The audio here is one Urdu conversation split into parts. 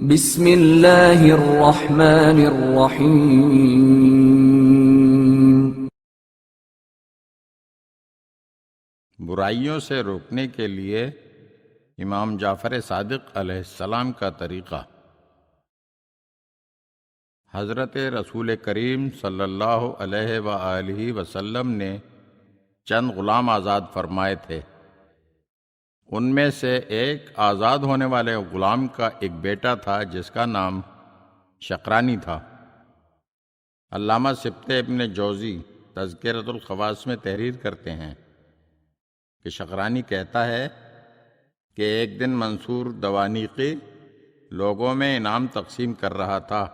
بسم اللہ الرحمن الرحیم۔ برائیوں سے روکنے کے لیے امام جعفر صادق علیہ السلام کا طریقہ۔ حضرت رسول کریم صلی اللہ علیہ وآلہ وسلم نے چند غلام آزاد فرمائے تھے۔ ان میں سے ایک آزاد ہونے والے غلام کا ایک بیٹا تھا جس کا نام شقرانی تھا۔ علامہ سبط ابن جوزی تذکرۃ الخواص میں تحریر کرتے ہیں کہ شقرانی کہتا ہے کہ ایک دن منصور دوانیقی لوگوں میں انعام تقسیم کر رہا تھا،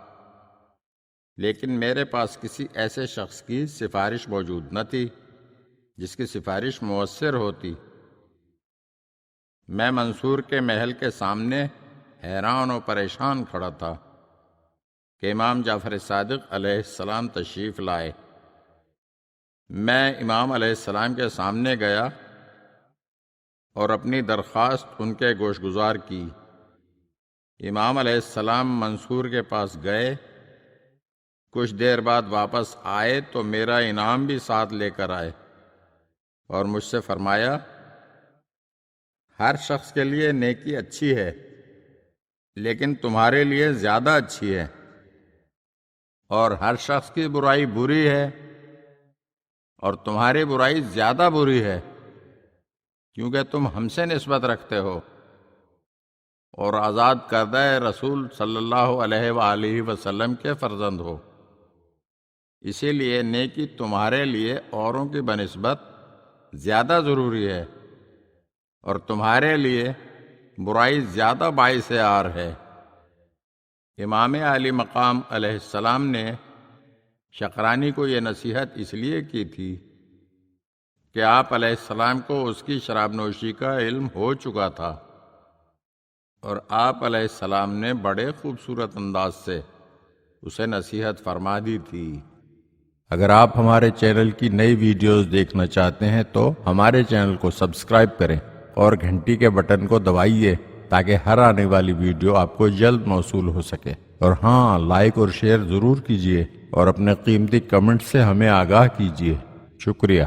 لیکن میرے پاس کسی ایسے شخص کی سفارش موجود نہ تھی جس کی سفارش مؤثر ہوتی۔ میں منصور کے محل کے سامنے حیران و پریشان کھڑا تھا کہ امام جعفر صادق علیہ السلام تشریف لائے۔ میں امام علیہ السلام کے سامنے گیا اور اپنی درخواست ان کے گوش گزار کی۔ امام علیہ السلام منصور کے پاس گئے، کچھ دیر بعد واپس آئے تو میرا انعام بھی ساتھ لے کر آئے اور مجھ سے فرمایا، ہر شخص کے لیے نیکی اچھی ہے لیکن تمہارے لیے زیادہ اچھی ہے، اور ہر شخص کی برائی بری ہے اور تمہاری برائی زیادہ بری ہے، کیونکہ تم ہم سے نسبت رکھتے ہو اور آزاد کردہ رسول صلی اللہ علیہ وآلہ وسلم کے فرزند ہو، اسی لیے نیکی تمہارے لیے اوروں کی بنسبت زیادہ ضروری ہے اور تمہارے لیے برائی زیادہ باعث عار ہے۔ امام عالی مقام علیہ السلام نے شقرانی کو یہ نصیحت اس لیے کی تھی کہ آپ علیہ السلام کو اس کی شراب نوشی کا علم ہو چکا تھا، اور آپ علیہ السلام نے بڑے خوبصورت انداز سے اسے نصیحت فرما دی تھی۔ اگر آپ ہمارے چینل کی نئی ویڈیوز دیکھنا چاہتے ہیں تو ہمارے چینل کو سبسکرائب کریں اور گھنٹی کے بٹن کو دبائیے تاکہ ہر آنے والی ویڈیو آپ کو جلد موصول ہو سکے، اور ہاں، لائک اور شیئر ضرور کیجیے اور اپنے قیمتی کمنٹ سے ہمیں آگاہ کیجیے۔ شکریہ۔